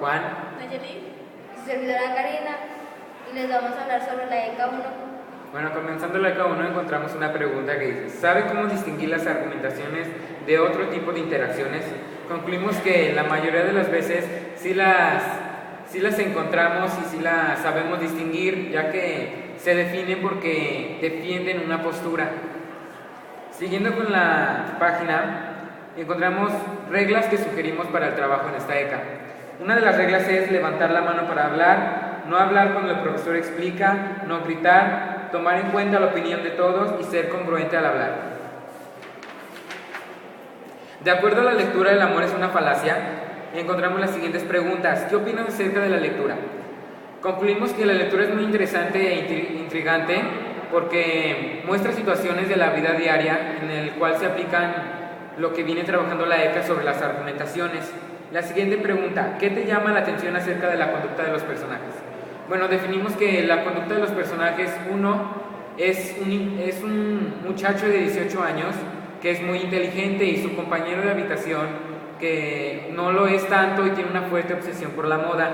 Juan, Nayeli, su servidora Karina, y les vamos a hablar sobre la ECA 1. Bueno, comenzando la ECA 1 encontramos una pregunta que dice: ¿sabe cómo distinguir las argumentaciones de otro tipo de interacciones? Concluimos que la mayoría de las veces sí las encontramos y sí las sabemos distinguir, ya que se definen porque defienden una postura. Siguiendo con la página, encontramos reglas que sugerimos para el trabajo en esta ECA. Una de las reglas es levantar la mano para hablar, no hablar cuando el profesor explica, no gritar, tomar en cuenta la opinión de todos y ser congruente al hablar. De acuerdo a la lectura, el amor es una falacia. Encontramos las siguientes preguntas. ¿Qué opinan acerca de la lectura? Concluimos que la lectura es muy interesante e intrigante porque muestra situaciones de la vida diaria en el cual se aplican lo que viene trabajando la ECA sobre las argumentaciones. La siguiente pregunta: ¿qué te llama la atención acerca de la conducta de los personajes? Bueno, definimos que la conducta de los personajes, uno, es un muchacho de 18 años que es muy inteligente, y su compañero de habitación que no lo es tanto y tiene una fuerte obsesión por la moda.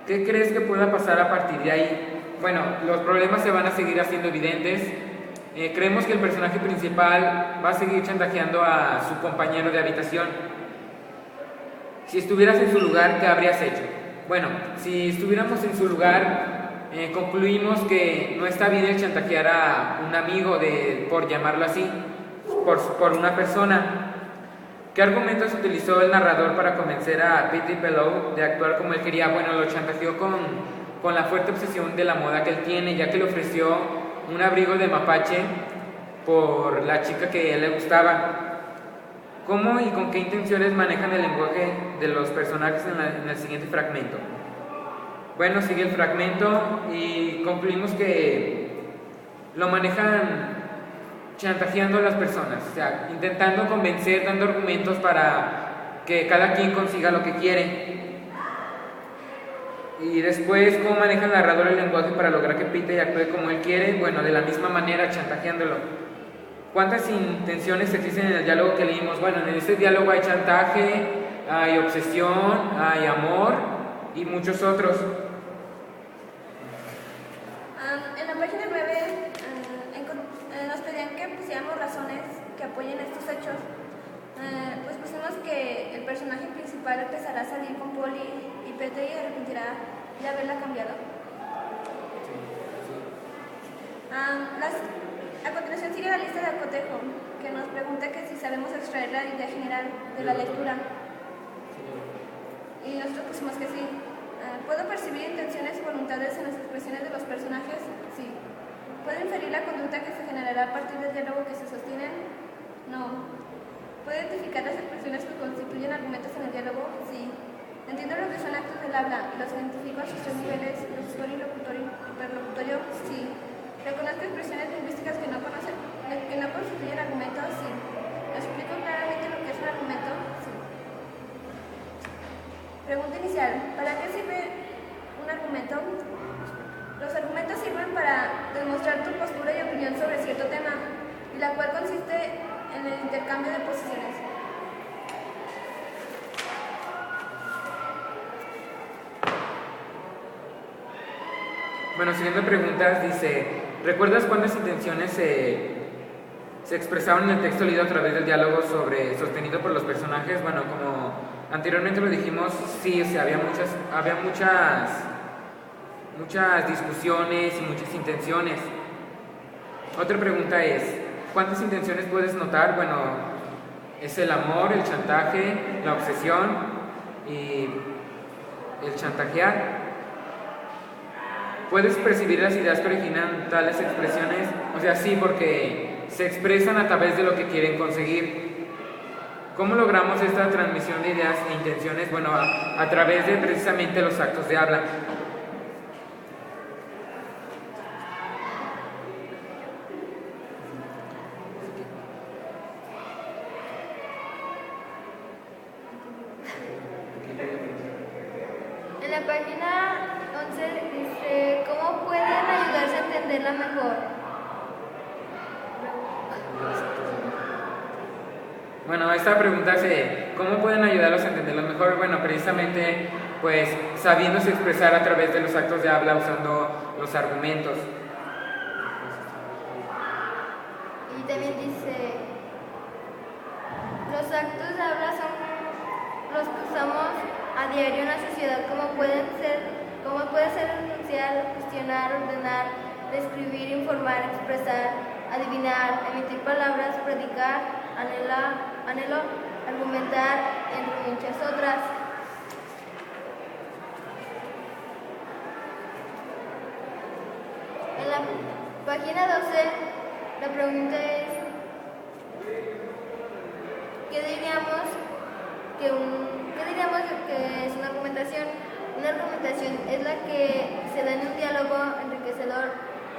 ¿Qué crees que pueda pasar a partir de ahí? Bueno, los problemas se van a seguir haciendo evidentes. Creemos que el personaje principal va a seguir chantajeando a su compañero de habitación. Si estuvieras en su lugar, ¿qué habrías hecho? Bueno, si estuviéramos en su lugar, concluimos que no está bien el chantajear a un amigo, por llamarlo así, por una persona. ¿Qué argumentos utilizó el narrador para convencer a Petey Below de actuar como él quería? Bueno, lo chantajeó con la fuerte obsesión de la moda que él tiene, ya que le ofreció un abrigo de mapache por la chica que a él le gustaba. ¿Cómo y con qué intenciones manejan el lenguaje de los personajes en el siguiente fragmento? Bueno, sigue el fragmento y concluimos que lo manejan chantajeando a las personas, o sea, intentando convencer, dando argumentos para que cada quien consiga lo que quiere. Y después, ¿cómo maneja el narrador el lenguaje para lograr que Petey actúe como él quiere? Bueno, de la misma manera, chantajeándolo. ¿Cuántas intenciones existen en el diálogo que leímos? Bueno, en este diálogo hay chantaje, hay obsesión, hay amor y muchos otros. En la página 9 nos pedían que pusiéramos razones que apoyen estos hechos. Pues pusimos que el personaje principal empezará a salir con Polly y Petey se arrepentirá de haberla cambiado. A continuación sigue la lista de acotejo, que nos pregunta que si sabemos extraer la idea general de la lectura. Y nosotros pusimos que sí. ¿Puedo percibir intenciones y voluntades en las expresiones de los personajes? Sí. ¿Puedo inferir la conducta que se generará a partir del diálogo que se sostienen? No. ¿Puedo identificar las expresiones que constituyen argumentos en el diálogo? Sí. ¿Entiendo lo que son actos del habla y los identifico a sus tres niveles, locutorio, locutorio y perlocutorio? Sí. ¿Reconozco expresiones lingüísticas que no constituyen argumentos? Sí. ¿Explico claramente lo que es un argumento? Sí. Pregunta inicial: ¿para qué sirve un argumento? Los argumentos sirven para demostrar tu postura y opinión sobre cierto tema, y la cual consiste en el intercambio de posiciones. Bueno, siguiendo preguntas, dice: ¿recuerdas cuántas intenciones se expresaban en el texto leído a través del diálogo sostenido por los personajes? Bueno, como anteriormente lo dijimos, sí, o sea, había muchas discusiones y muchas intenciones. Otra pregunta es: ¿cuántas intenciones puedes notar? Bueno, es el amor, el chantaje, la obsesión y el chantajear. ¿Puedes percibir las ideas que originan tales expresiones? O sea, sí, porque se expresan a través de lo que quieren conseguir. ¿Cómo logramos esta transmisión de ideas e intenciones? Bueno, a través de precisamente los actos de habla. En la página 11 dice: ¿cómo pueden ayudarse a entenderla mejor? Bueno, esta pregunta es, ¿cómo pueden ayudarlos a entenderlo mejor? Bueno, precisamente, pues, sabiéndose expresar a través de los actos de habla, usando los argumentos. Y también dice, los actos de habla son los que usamos a diario en la sociedad, como puede ser enunciar, cuestionar, ordenar, describir, informar, expresar, adivinar, emitir palabras, predicar, anhelo, argumentar, entre muchas otras. En la página 12, la pregunta es, ¿qué diríamos que es una argumentación? Una argumentación es la que se da en un diálogo enriquecedor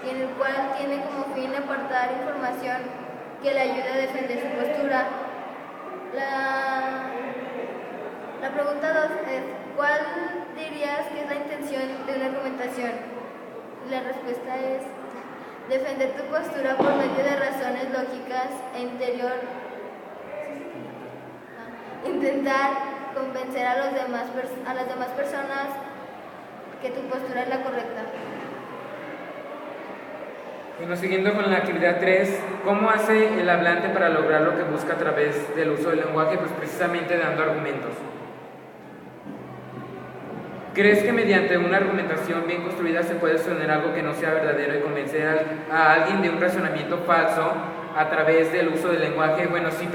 y en el cual tiene como fin aportar información que le ayude a defender su postura. La pregunta 2 es, ¿cuál dirías que es la intención de una argumentación? La respuesta es defender tu postura por medio de razones lógicas e intentar convencer a las demás personas que tu postura es la correcta. Bueno, siguiendo con la actividad 3, ¿cómo hace el hablante para lograr lo que busca a través del uso del lenguaje? Pues precisamente dando argumentos. ¿Crees que mediante una argumentación bien construida se puede sostener algo que no sea verdadero y convencer a alguien de un razonamiento falso a través del uso del lenguaje? Bueno, sí,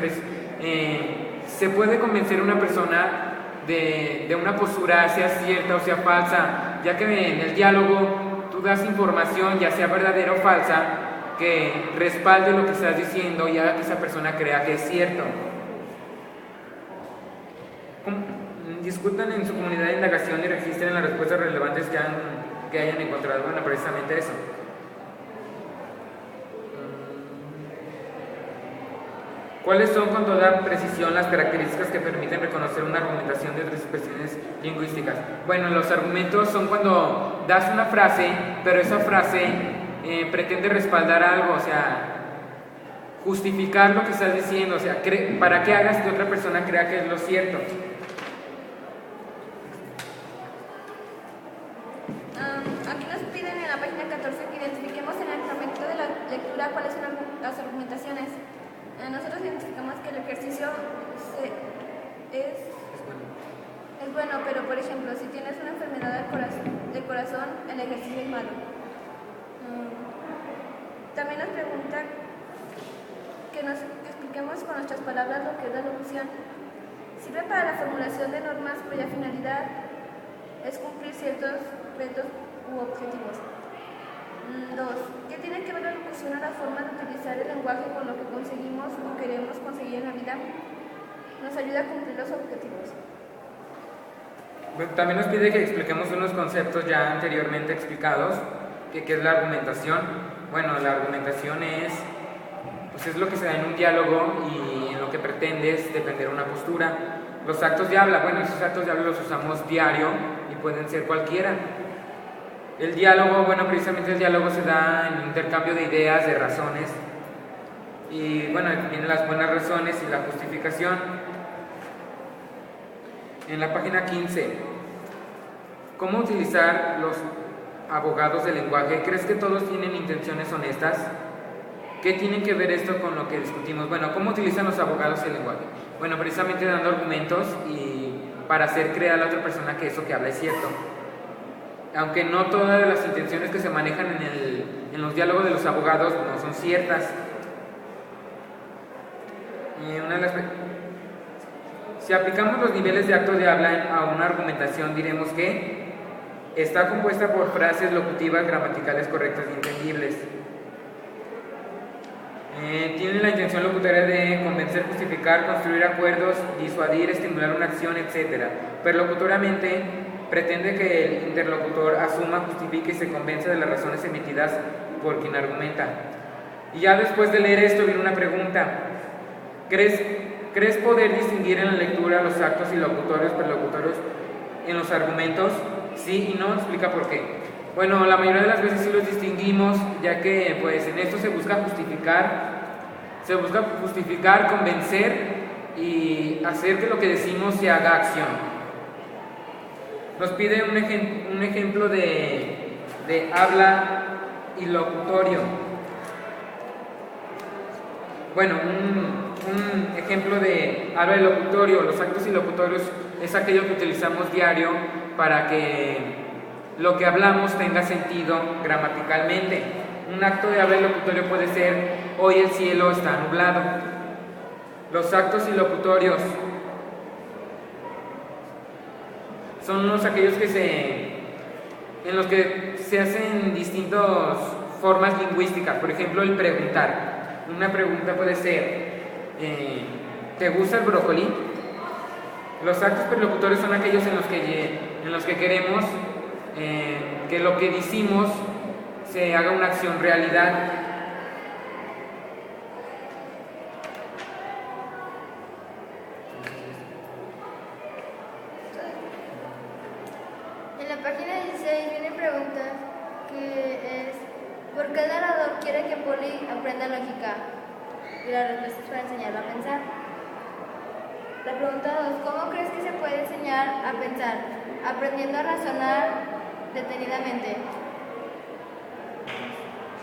se puede convencer a una persona de una postura, sea cierta o sea falsa, ya que en el diálogo tú das información, ya sea verdadera o falsa, que respalde lo que estás diciendo y haga que esa persona crea que es cierto. Discutan en su comunidad de indagación y registren las respuestas relevantes que hayan encontrado. Bueno, precisamente eso. ¿Cuáles son con toda precisión las características que permiten reconocer una argumentación de otras expresiones lingüísticas? Bueno, los argumentos son cuando das una frase, pero esa frase pretende respaldar algo, o sea, justificar lo que estás diciendo, o sea, para que hagas que otra persona crea que es lo cierto. Aquí nos piden en la página 14 que identifiquemos en el fragmento de la lectura cuáles son las argumentaciones. Nosotros identificamos que el ejercicio es bueno, pero por ejemplo, si tienes una enfermedad del corazón, el ejercicio es malo. También nos pregunta que expliquemos con nuestras palabras lo que es la locución. Sirve para la formulación de normas cuya finalidad es cumplir ciertos retos u objetivos. 2. ¿Qué tiene que ver la locución a la forma de utilizar el lenguaje con lo que conseguimos o queremos conseguir en la vida? Nos ayuda a cumplir los objetivos. También nos pide que expliquemos unos conceptos ya anteriormente explicados, que es la argumentación. Bueno, la argumentación es lo que se da en un diálogo y en lo que pretendes defender una postura. Los actos de habla, bueno, esos actos de habla los usamos diario y pueden ser cualquiera. El diálogo, bueno, precisamente el diálogo se da en intercambio de ideas, de razones, y bueno, vienen las buenas razones y la justificación. En la página 15, ¿cómo utilizar los abogados del lenguaje? ¿Crees que todos tienen intenciones honestas? ¿Qué tiene que ver esto con lo que discutimos? Bueno, ¿cómo utilizan los abogados el lenguaje? Bueno, precisamente dando argumentos y para hacer creer a la otra persona que eso que habla es cierto. Aunque no todas las intenciones que se manejan en los diálogos de los abogados no son ciertas. Si aplicamos los niveles de acto de habla a una argumentación, diremos que está compuesta por frases locutivas gramaticales correctas y entendibles. Tiene la intención locutoria de convencer, justificar, construir acuerdos, disuadir, estimular una acción, etc. Perlocutoriamente pretende que el interlocutor asuma, justifique y se convenza de las razones emitidas por quien argumenta. Y ya después de leer esto viene una pregunta. ¿Crees poder distinguir en la lectura los actos y locutorios, perlocutorios en los argumentos? Sí y no, explica por qué. Bueno, la mayoría de las veces sí los distinguimos, ya que pues en esto se busca justificar, convencer y hacer que lo que decimos se haga acción. Nos pide un ejemplo de habla y locutorio. Bueno, un ejemplo de habla y locutorio. Los actos y locutorios es aquello que utilizamos diario para que lo que hablamos tenga sentido gramaticalmente. Un acto de habla y locutorio puede ser: hoy el cielo está nublado. Los actos y locutorios son aquellos en los que se hacen distintas formas lingüísticas. Por ejemplo, el preguntar. Una pregunta puede ser: ¿te gusta el brócoli? Los actos perlocutorios son aquellos en los que queremos que lo que decimos se haga una acción realidad. En la página 16 viene pregunta que es: ¿por qué el narrador quiere que Polly aprenda lógica? Y la respuesta es para enseñarla a pensar. La pregunta 2: ¿cómo crees que se puede enseñar a pensar? Aprendiendo a razonar detenidamente.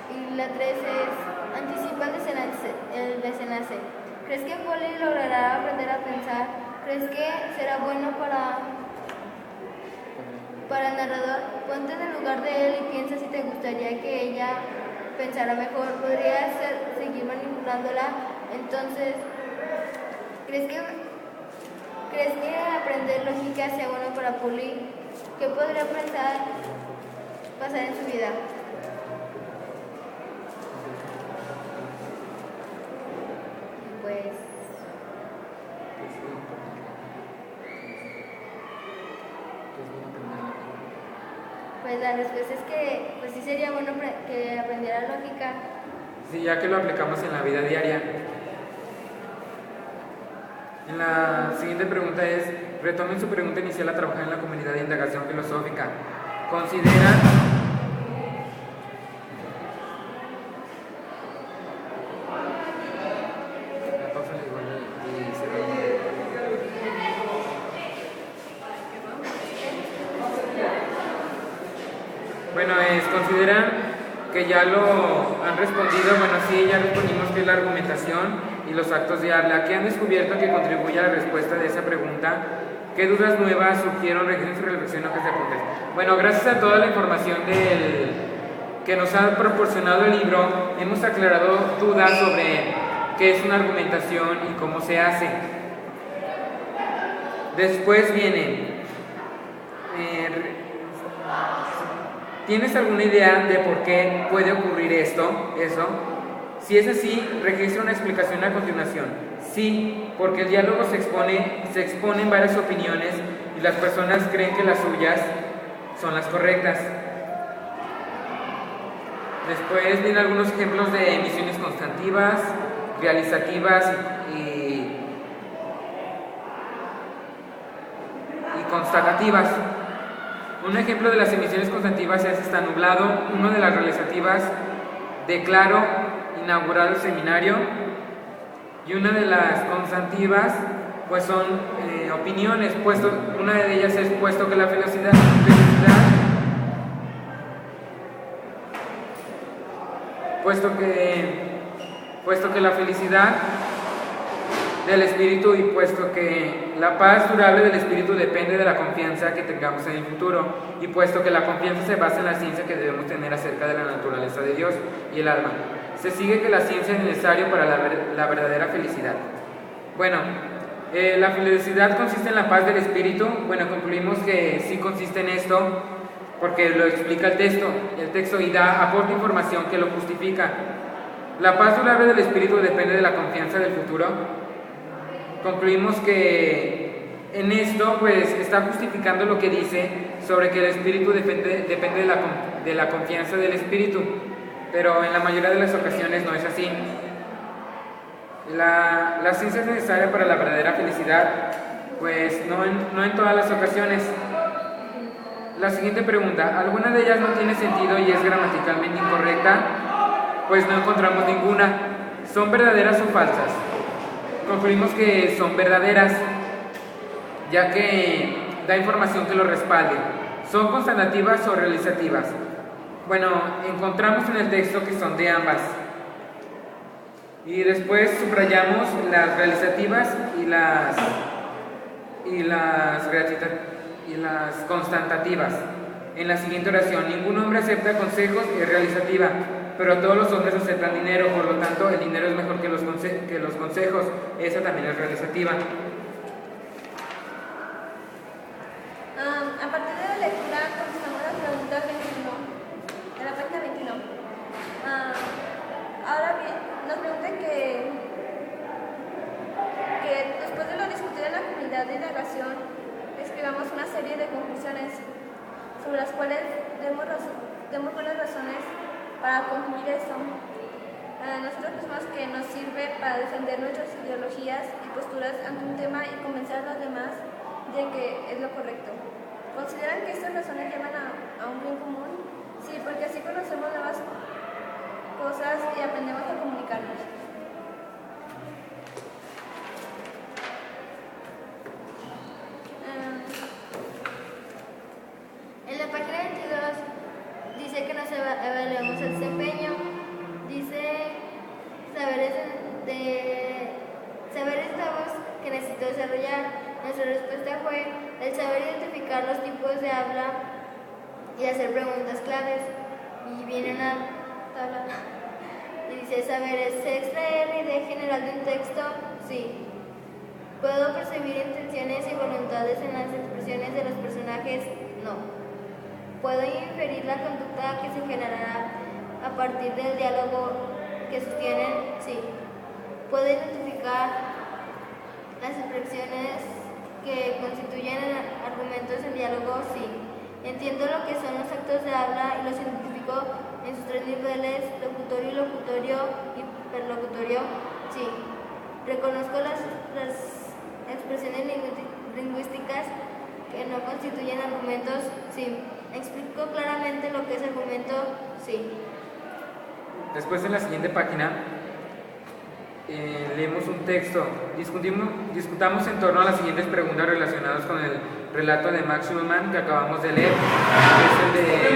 Y la 3 es: anticipa el desenlace. ¿Crees que Polly logrará aprender a pensar? ¿Crees que será bueno para el narrador? Ponte en el lugar de él y piensa si te gustaría que ella pensara mejor. ¿Podrías seguir manipulándola? Entonces, ¿crees que aprender lógica sea bueno para Polly? ¿Qué podría pasar en su vida? Pues la respuesta es que pues sí sería bueno que aprendiera lógica. Sí, ya que lo aplicamos en la vida diaria. En la siguiente pregunta es: retomen su pregunta inicial a trabajar en la comunidad de indagación filosófica. Considera consideran que ya lo han respondido. Bueno, sí, ya respondimos que es la argumentación y los actos de habla. ¿Qué han descubierto que contribuye a la respuesta de esa pregunta? ¿Qué dudas nuevas surgieron? Regresen su reflexión o que se apunten. Bueno, gracias a toda la información que nos ha proporcionado el libro, hemos aclarado dudas sobre qué es una argumentación y cómo se hace. Después viene: ¿tienes alguna idea de por qué puede ocurrir eso? Si es así, registra una explicación a continuación. Sí, porque el diálogo se exponen varias opiniones y las personas creen que las suyas son las correctas. Después vienen algunos ejemplos de emisiones constantivas, realizativas y constatativas. Un ejemplo de las emisiones constantivas es está nublado. Uno de las realizativas, declaro inaugurado el seminario. Y una de las constantivas pues son opiniones. Una de ellas es puesto que la felicidad del espíritu y puesto que la paz durable del espíritu depende de la confianza que tengamos en el futuro, y puesto que la confianza se basa en la ciencia que debemos tener acerca de la naturaleza de Dios y el alma, se sigue que la ciencia es necesaria para la verdadera felicidad. Bueno, la felicidad consiste en la paz del espíritu. Bueno, concluimos que sí consiste en esto porque lo explica el texto y aporta información que lo justifica. La paz durable del espíritu depende de la confianza del futuro. Concluimos que en esto pues está justificando lo que dice sobre que el espíritu depende de la confianza del espíritu, pero en la mayoría de las ocasiones no es así. La ciencia es necesaria para la verdadera felicidad, pues no en todas las ocasiones. La siguiente pregunta: ¿alguna de ellas no tiene sentido y es gramaticalmente incorrecta? Pues no encontramos ninguna. ¿Son verdaderas o falsas? concluimos que son verdaderas, ya que da información que lo respalde. ¿Son constatativas o realizativas? Bueno, encontramos en el texto que son de ambas. Y después subrayamos las realizativas y las constatativas. En la siguiente oración: ningún hombre acepta consejos, es realizativa, pero todos los hombres aceptan dinero, por lo tanto el dinero es mejor que los consejos. Esa también es realizativa. A partir de la lectura contestamos la pregunta 21, de la página 21. Ahora bien, nos preguntan que después de lo discutido en la comunidad de indagación, escribamos una serie de conclusiones sobre las cuales demos buenas razones para concluir esto. Nosotros pensamos que nos sirve para defender nuestras ideologías y posturas ante un tema y convencer a los demás de que es lo correcto. ¿Consideran que estas razones llevan a un bien común? Sí, porque así conocemos nuevas cosas y aprendemos a comunicarnos. En la página 22 dice que nos evaluamos el desempeño. Dice saberes nuevos que necesito desarrollar. Nuestra respuesta fue el saber identificar los tipos de habla y hacer preguntas claves. Y viene una tabla y dice: ¿saberes extraer la idea general de un texto? Sí. ¿Puedo percibir intenciones y voluntades en las expresiones de los personajes? No. ¿Puedo inferir la conducta que se generará a partir del diálogo que sostienen? Sí. ¿Puedo identificar las expresiones que constituyen argumentos en diálogo? Sí. ¿Entiendo lo que son los actos de habla y los identifico en sus tres niveles: locutorio, ilocutorio y perlocutorio? Sí. ¿Reconozco las expresiones lingüísticas que no constituyen argumentos? Sí. ¿Explico claramente lo que es argumento? Sí. Después, en la siguiente página, leemos un texto. Discutamos en torno a las siguientes preguntas relacionadas con el relato de Max Schulman que acabamos de leer. Es el de...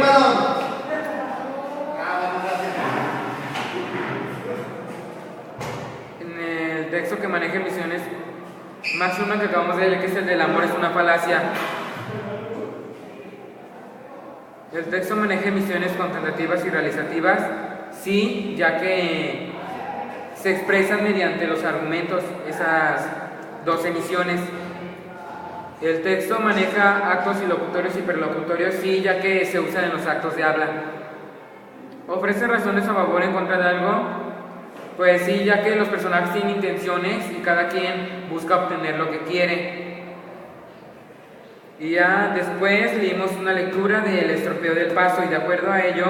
En el texto que maneja emisiones, Max Schulman que acabamos de leer, que es el del amor es una falacia. El texto maneja emisiones contemplativas y realizativas, sí, ya que se expresan mediante los argumentos esas dos emisiones. El texto maneja actos ilocutorios y perlocutorios, sí, ya que se usan en los actos de habla. ¿Ofrece razones a favor o en contra de algo? Pues sí, ya que los personajes tienen intenciones y cada quien busca obtener lo que quiere. Y ya después leímos una lectura del estropeo del paso y de acuerdo a ello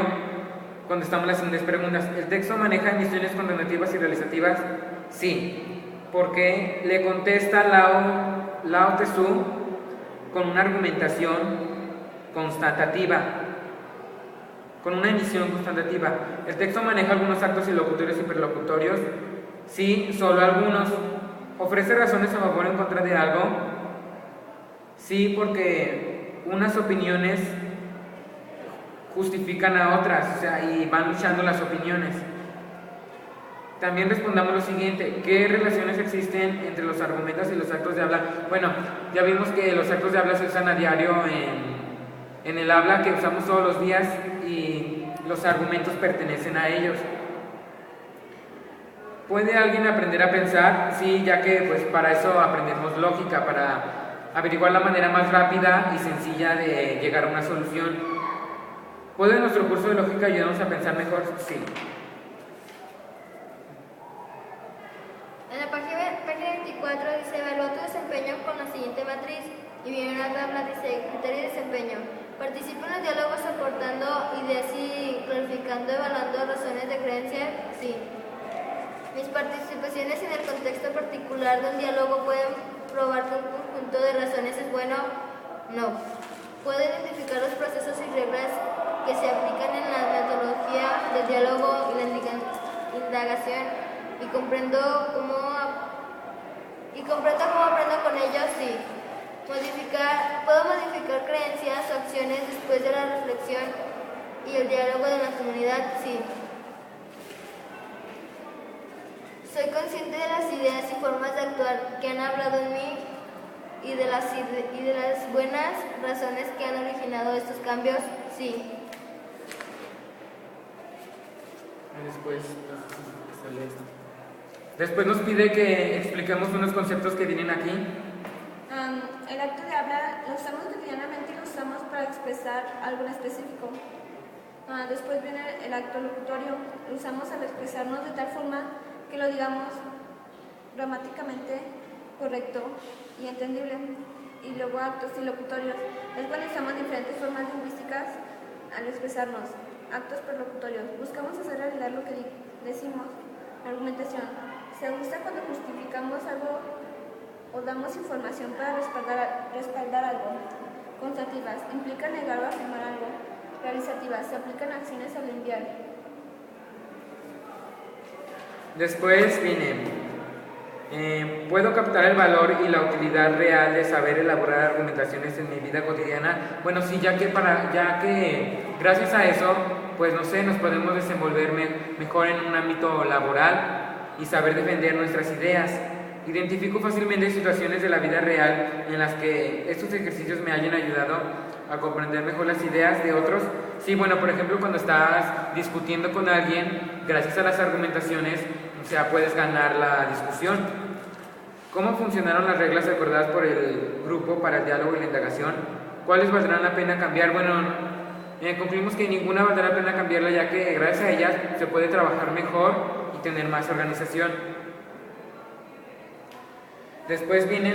contestamos las siguientes preguntas. ¿El texto maneja emisiones contemplativas y realizativas? Sí, porque le contesta Lao Tzu con una argumentación constatativa, con una emisión constatativa. ¿El texto maneja algunos actos ilocutorios y perlocutorios? Sí, solo algunos. ¿Ofrece razones a favor o en contra de algo? Sí, porque unas opiniones justifican a otras, o sea, y van luchando las opiniones. También respondamos lo siguiente: ¿qué relaciones existen entre los argumentos y los actos de habla? Bueno, ya vimos que los actos de habla se usan a diario en el habla que usamos todos los días y los argumentos pertenecen a ellos. ¿Puede alguien aprender a pensar? Sí, ya que pues para eso aprendemos lógica, para averiguar la manera más rápida y sencilla de llegar a una solución. ¿Puede nuestro curso de lógica ayudarnos a pensar mejor? Sí. En la página 24 dice: evalúa tu desempeño con la siguiente matriz. Y viene una tabla, dice: criterio de desempeño. Participo en los diálogos aportando ideas y clarificando, evaluando razones de creencia. Sí. Mis participaciones en el contexto particular de un diálogo pueden probar que un conjunto de razones es bueno. No. Puedo identificar los procesos y reglas que se aplican en la metodología del diálogo y la indagación y comprendo cómo comprendo cómo aprendo con ellos, sí. Puedo modificar creencias o acciones después de la reflexión y el diálogo de la comunidad, sí. Soy consciente de las ideas y formas de actuar que han hablado en mí y de las buenas razones que han originado estos cambios, sí. Después nos pide que expliquemos unos conceptos que vienen aquí. El acto de habla lo usamos cotidianamente y lo usamos para expresar algo en específico. Después viene el acto locutorio, lo usamos al expresarnos de tal forma que lo digamos gramáticamente correcto y entendible. Y luego actos ilocutorios, es cuando usamos diferentes formas lingüísticas al expresarnos. Actos perlocutorios, buscamos hacer realidad lo que decimos. Argumentación, se usa cuando justificamos algo o damos información para respaldar algo. Constativas, implica negar o afirmar algo. Realizativas, se aplican acciones al enviar. Después viene, puedo captar el valor y la utilidad real de saber elaborar argumentaciones en mi vida cotidiana. Bueno, sí, ya que gracias a eso, pues no sé, nos podemos desenvolver mejor en un ámbito laboral y saber defender nuestras ideas. Identifico fácilmente situaciones de la vida real en las que estos ejercicios me hayan ayudado a comprender mejor las ideas de otros. Sí, bueno, por ejemplo, cuando estás discutiendo con alguien, gracias a las argumentaciones, o sea, puedes ganar la discusión. ¿Cómo funcionaron las reglas acordadas por el grupo para el diálogo y la indagación? ¿Cuáles valdrán la pena cambiar? Bueno, concluimos que ninguna valdrá la pena cambiarla, ya que gracias a ellas se puede trabajar mejor y tener más organización. Después viene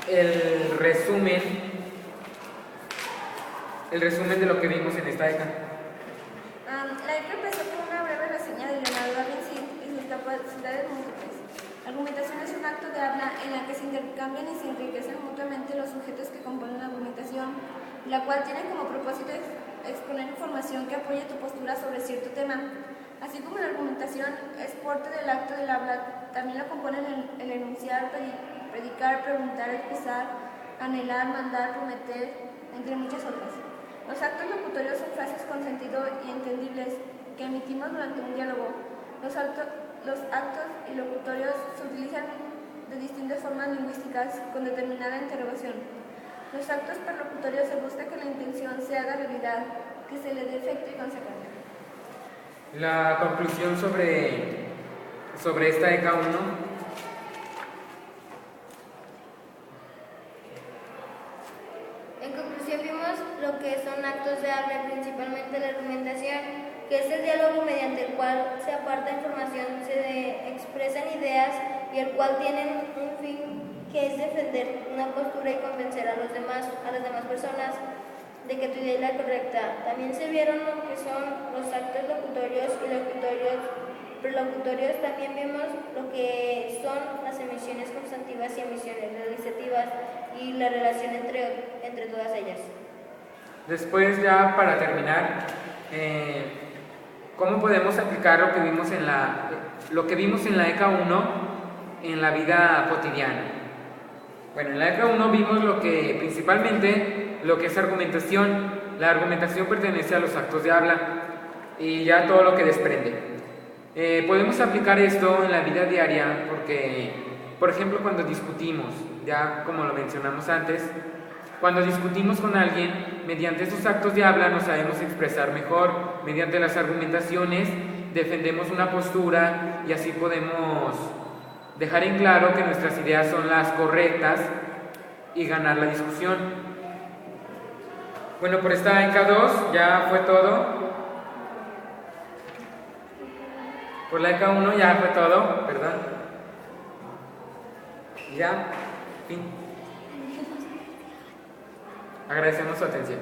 el resumen de lo que vimos en esta ECA. La ECA empezó con una breve reseña de Leonardo da Vinci y sus capacidades múltiples. La argumentación es un acto de habla en la que se intercambian y se enriquecen mutuamente los sujetos que componen la argumentación, la cual tiene como propósito exponer información que apoye tu postura sobre cierto tema. Así como la argumentación es parte del acto del habla, también la componen el enunciar, predicar, preguntar, expresar, anhelar, mandar, prometer, entre muchas otras. Los actos locutorios son frases con sentido y entendibles que emitimos durante un diálogo. Los actos ilocutorios se utilizan de distintas formas lingüísticas con determinada interrogación. Los actos perlocutorios se busca que la intención se haga realidad, que se le dé efecto y consecuencia. La conclusión sobre esta ECA 1. En conclusión vimos lo que son actos de habla, principalmente la argumentación, que es el diálogo mediante el cual se aparta información, se expresan ideas y el cual tienen un fin que es defender una postura y convencer a las demás personas de que tu idea es la correcta. También se vieron lo que son los actos locutorios y prelocutorios. También vimos lo que son las emisiones constantivas y emisiones realizativas y la relación entre todas ellas. Después, ya para terminar, ¿cómo podemos aplicar lo que vimos en la ECA 1 en la vida cotidiana? Bueno, en la ECA 1 vimos principalmente lo que es argumentación. La argumentación pertenece a los actos de habla y ya todo lo que desprende. Podemos aplicar esto en la vida diaria porque, por ejemplo, cuando discutimos, ya como lo mencionamos antes, cuando discutimos con alguien, mediante estos actos de habla nos sabemos expresar mejor. Mediante las argumentaciones defendemos una postura y así podemos dejar en claro que nuestras ideas son las correctas y ganar la discusión. Bueno, por esta ECA 2 ya fue todo. Por la ECA 1 ya fue todo, perdón. Ya, fin. Agradecemos su atención.